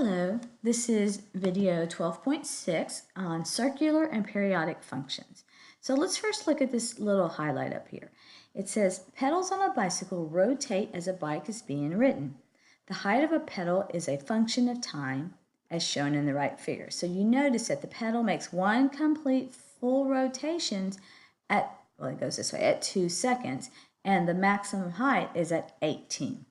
Hello, this is video 12.6 on circular and periodic functions. So let's first look at this little highlight up here. It says, pedals on a bicycle rotate as a bike is being ridden. The height of a pedal is a function of time as shown in the right figure. So you notice that the pedal makes one complete full rotations at, well, it goes this way, at 2 seconds, and the maximum height is at 18.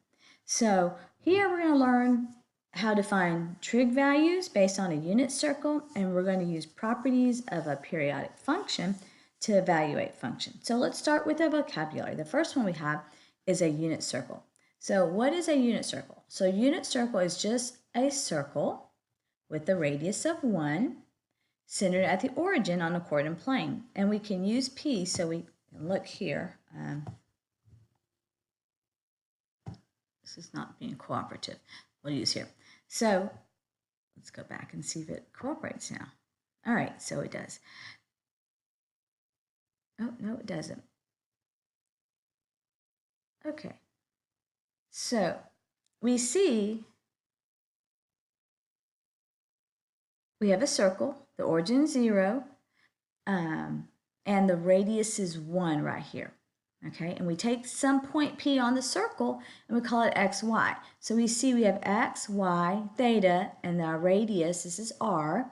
So here we're going to learn how to find trig values based on a unit circle, and we're going to use properties of a periodic function to evaluate function. So let's start with the vocabulary. The first one we have is a unit circle. So what is a unit circle? So a unit circle is just a circle with a radius of 1 centered at the origin on a coordinate plane. And we can use P, so we can look here. This is not being cooperative. We'll use here. So let's go back and see if it cooperates now. All right, so it does. Oh, no, it doesn't. Okay. So we see we have a circle, the origin is 0, and the radius is 1 right here. Okay, and we take some point P on the circle and we call it XY. So we see we have X, Y, theta, and our radius, this is R,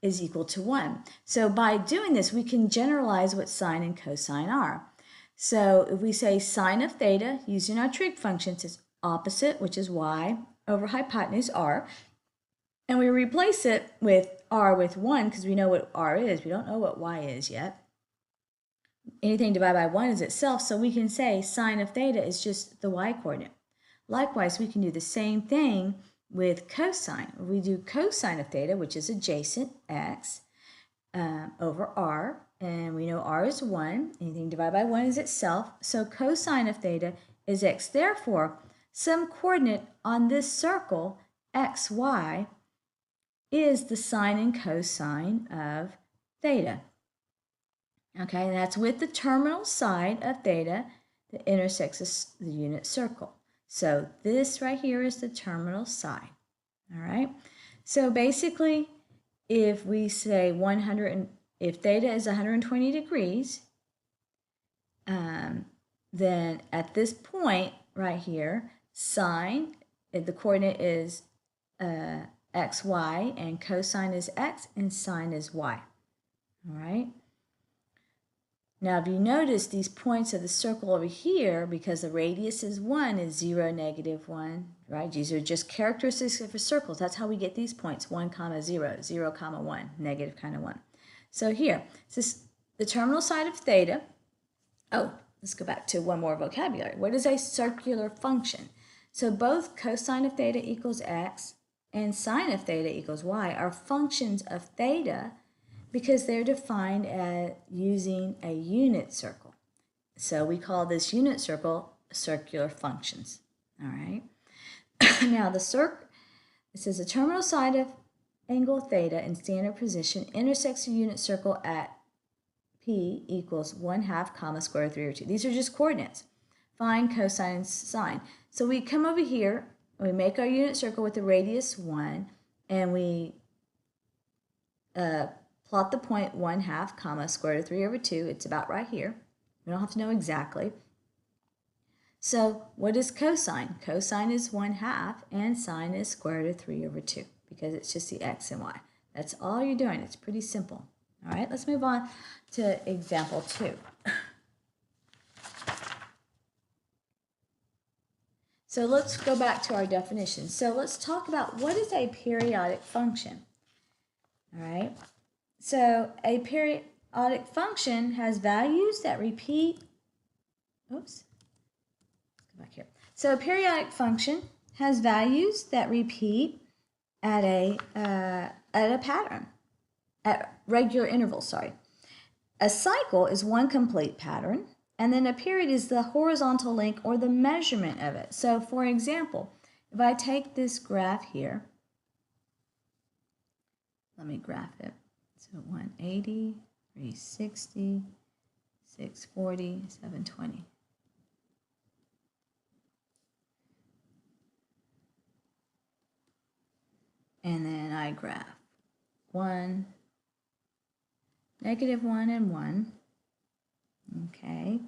is equal to 1. So by doing this, we can generalize what sine and cosine are. So if we say sine of theta, using our trig functions, is opposite, which is Y, over hypotenuse, R. And we replace it with R with 1 because we know what R is. We don't know what Y is yet. Anything divided by 1 is itself, so we can say sine of theta is just the y coordinate. Likewise, we can do the same thing with cosine. We do cosine of theta, which is adjacent, x, over r, and we know r is 1. Anything divided by 1 is itself, so cosine of theta is x. Therefore, some coordinate on this circle, xy, is the sine and cosine of theta. Okay, and that's with the terminal side of theta that intersects the unit circle. So this right here is the terminal side. All right. So basically, if we say if theta is 120 degrees, then at this point right here, sine, the coordinate is xy, and cosine is x, and sine is y. All right. Now, if you notice these points of the circle over here, because the radius is 1, is 0, -1, right? These are just characteristics of circles. That's how we get these points, 1, 0, 0, 1, -1. So here, this is the terminal side of theta. Oh, let's go back to one more vocabulary. What is a circular function? So both cosine of theta equals x and sine of theta equals y are functions of theta, because they're defined as using a unit circle. So we call this unit circle circular functions. All right. Now it says the terminal side of angle theta in standard position intersects the unit circle at P equals 1/2 comma square root 3 over 2. These are just coordinates. Find cosine and sine. So we come over here, we make our unit circle with the radius 1, and we plot the point 1/2 comma square root of 3 over 2. It's about right here. We don't have to know exactly. So what is cosine? Cosine is 1/2 and sine is square root of 3 over 2 because it's just the x and y. That's all you're doing. It's pretty simple. All right, let's move on to example 2. So let's go back to our definition. So let's talk about what is a periodic function. All right. So a periodic function has values that repeat. Oops. Let's go back here. So a periodic function has values that repeat at a pattern, at regular intervals. Sorry. A cycle is one complete pattern, and then a period is the horizontal length or the measurement of it. So, for example, if I take this graph here, let me graph it. So 180, 360, 640, 720. And then I graph 1, -1 and 1. Okay,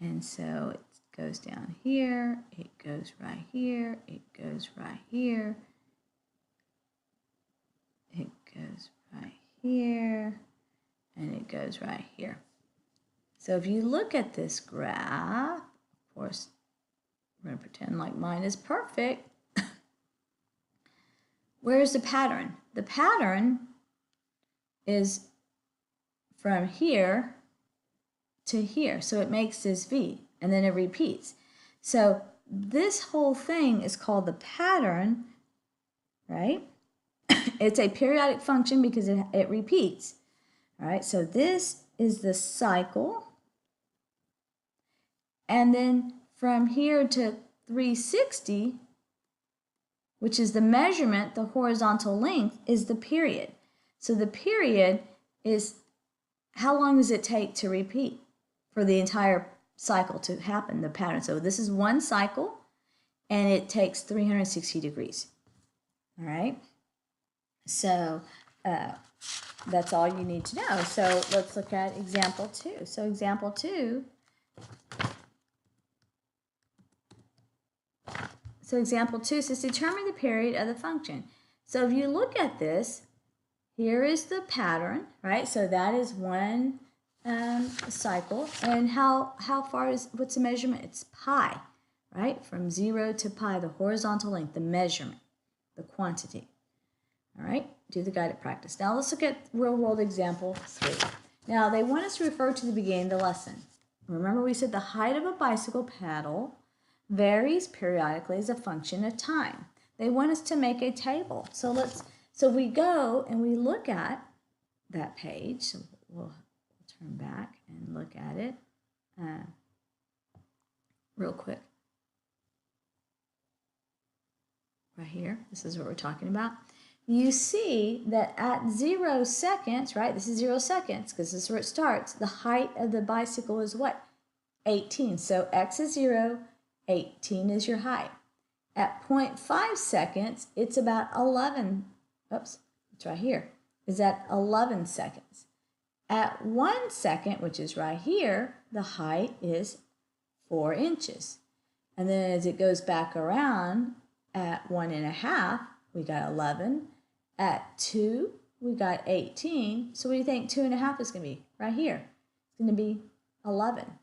and so it goes down here, it goes right here, it goes right here, it goes right here, and it goes right here. So if you look at this graph, of course, we're going to pretend like mine is perfect. Where's the pattern? The pattern is from here to here. So it makes this V, and then it repeats. So this whole thing is called the pattern, right? It's a periodic function because it repeats. All right, so this is the cycle. And then from here to 360, which is the measurement, the horizontal length, is the period. So the period is how long does it take to repeat for the entire cycle to happen, the pattern. So this is one cycle, and it takes 360 degrees. All right? So that's all you need to know. So let's look at example 2. So example 2, says determine the period of the function. So if you look at this, here is the pattern, right? So that is one cycle. And how far is, what's the measurement? It's pi, right? From 0 to pi, the horizontal length, the measurement, the quantity. All right, do the guided practice. Now let's look at real world example 3. Now they want us to refer to the beginning of the lesson. Remember we said the height of a bicycle pedal varies periodically as a function of time. They want us to make a table. So we go and we look at that page. So we'll turn back and look at it real quick. Right here, this is what we're talking about. You see that at 0 seconds, right, this is 0 seconds because this is where it starts, the height of the bicycle is what? 18. So x is 0, 18 is your height. At 0.5 seconds, it's about 11. Oops, it's right here. Is at 11 seconds. At 1 second, which is right here, the height is 4 inches. And then as it goes back around, at 1.5, we got 11. At 2, we got 18. So what do you think 2.5 is going to be? Right here. It's going to be 11.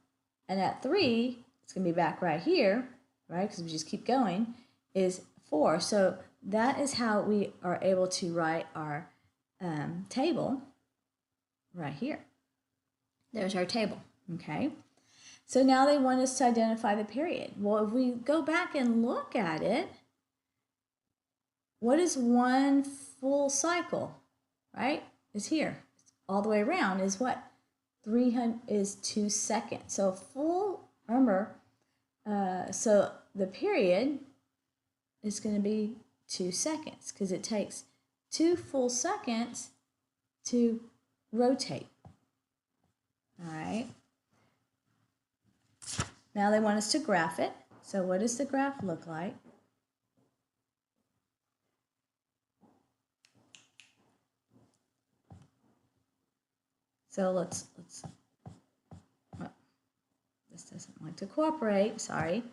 And at 3, it's going to be back right here, right? Because we just keep going, is 4. So that is how we are able to write our table right here. There's our table, okay? So now they want us to identify the period. Well, if we go back and look at it, what is one full cycle, right? Is here. All the way around is what? 300 is 2 seconds. So full, remember, so the period is going to be 2 seconds because it takes 2 full seconds to rotate. All right. Now they want us to graph it. So what does the graph look like? So let's well, this doesn't like to cooperate, sorry.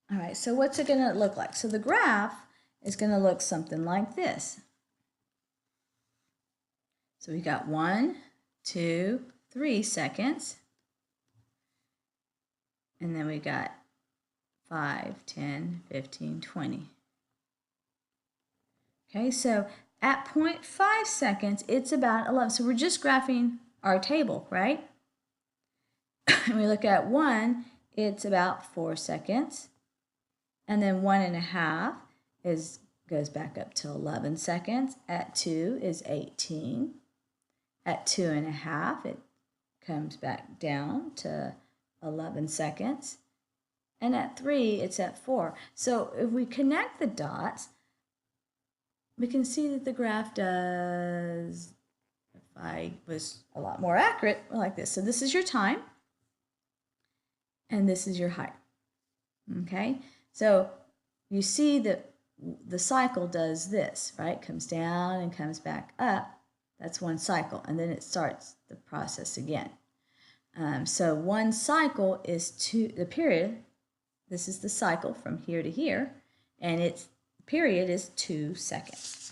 All right, so what's it gonna look like? So the graph is gonna look something like this. So we got 1, 2, 3 seconds. And then we got 5, 10, 15, 20. Okay, so at 0.5 seconds, it's about 11. So we're just graphing our table, right? And we look at 1, it's about 4 seconds. And then 1.5 goes back up to 11 seconds. At 2 is 18. At 2.5, it comes back down to 11 seconds. And at 3, it's at 4. So if we connect the dots, we can see that the graph does, if I was a lot more accurate, like this. So this is your time, and this is your height. Okay, so you see that the cycle does this, right? Comes down and comes back up. That's one cycle, and then it starts the process again. So one cycle is the period. This is the cycle from here to here, and its period is 2 seconds.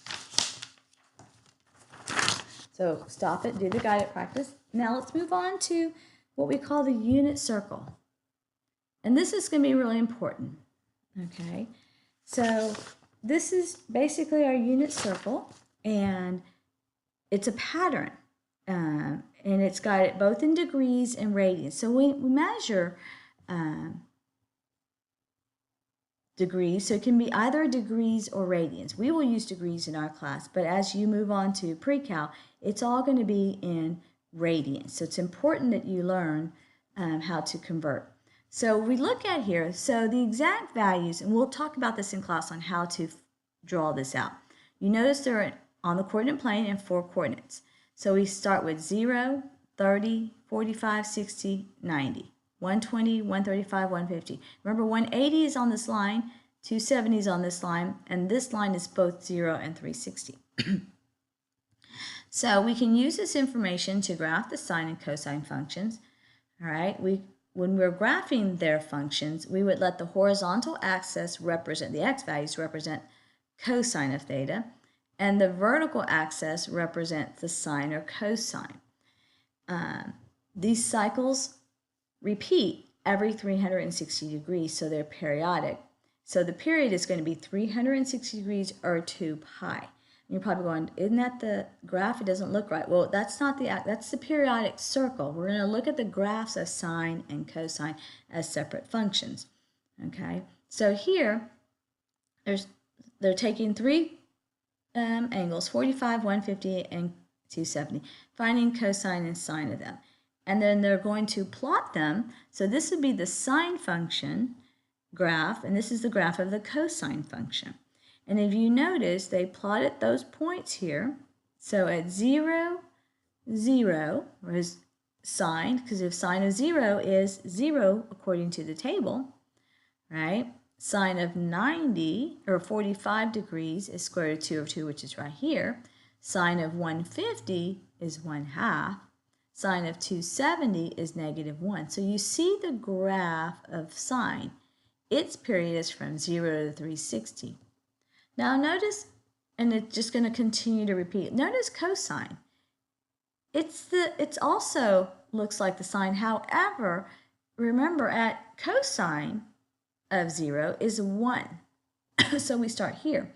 So stop it, do the guided practice. Now let's move on to what we call the unit circle. And this is going to be really important, okay? So this is basically our unit circle, and it's a pattern. And it's got it both in degrees and radians. So we measure degrees, so it can be either degrees or radians. We will use degrees in our class, but as you move on to pre-cal, it's all going to be in radians. So it's important that you learn how to convert. So we look at here, so the exact values, and we'll talk about this in class on how to draw this out. You notice they're on the coordinate plane in 4 coordinates. So we start with 0, 30, 45, 60, 90. 120, 135, 150. Remember, 180 is on this line, 270 is on this line, and this line is both 0 and 360. So we can use this information to graph the sine and cosine functions. All right, when we're graphing their functions, we would let the horizontal axis represent, the x values represent cosine of theta, and the vertical axis represents the sine or cosine. These cycles repeat every 360 degrees, so they're periodic. So the period is going to be 360 degrees or 2 pi. And you're probably going, isn't that the graph? It doesn't look right. Well, that's the periodic circle. We're going to look at the graphs of sine and cosine as separate functions. Okay, so here they're taking 3 angles, 45, 150, and 270, finding cosine and sine of them. And then they're going to plot them. So this would be the sine function graph, and this is the graph of the cosine function. And if you notice, they plotted those points here. So at 0, 0 was sine, because if sine of 0 is 0 according to the table, right? Sine of 90 or 45 degrees is square root of 2 over 2, which is right here. Sine of 150 is 1/2. Sine of 270 is -1. So you see the graph of sine. Its period is from 0 to 360. Now notice, and it's just going to continue to repeat. Notice cosine. It's also looks like the sine. However, remember at cosine of 0 is 1. So we start here.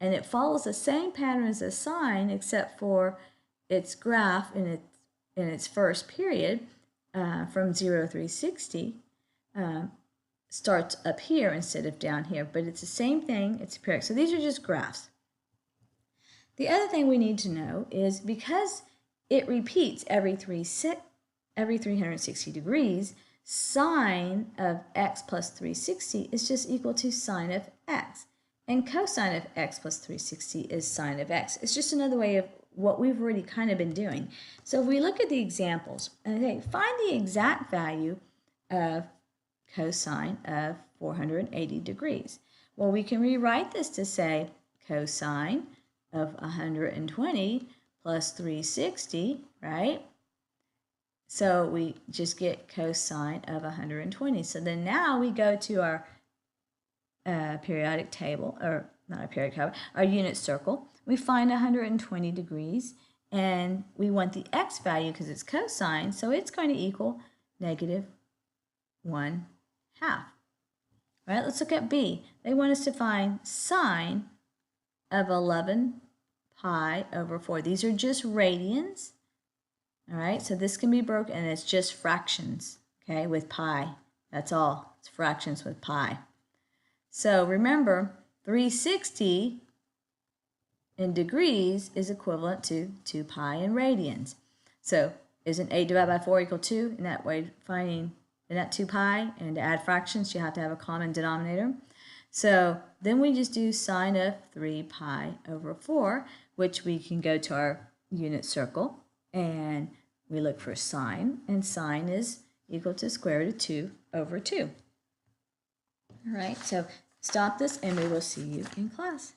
And it follows the same pattern as the sine, except for its graph in its first period from 0 to 360 starts up here instead of down here. But it's the same thing. It's periodic. So these are just graphs. The other thing we need to know is because it repeats every 360 degrees, sine of x plus 360 is just equal to sine of x. And cosine of x plus 360 is sine of x. It's just another way of what we've already kind of been doing. So if we look at the examples, and I think find the exact value of cosine of 480 degrees. Well, we can rewrite this to say cosine of 120 plus 360, right? So we just get cosine of 120. So then now we go to our periodic table, or not a periodic table, our unit circle. We find 120 degrees, and we want the x value because it's cosine, so it's going to equal -1/2. All right, let's look at B. They want us to find sine of 11 pi over 4. These are just radians. All right, so this can be broken, and it's just fractions, okay, with pi. That's all. It's fractions with pi. So remember, 360 in degrees is equivalent to 2 pi in radians. So isn't 8 divided by 4 equal 2? In that way, finding that 2 pi, and to add fractions, you have to have a common denominator. So then we just do sine of 3 pi over 4, which we can go to our unit circle, and we look for sine, and sine is equal to square root of 2 over 2. All right, so stop this and we will see you in class.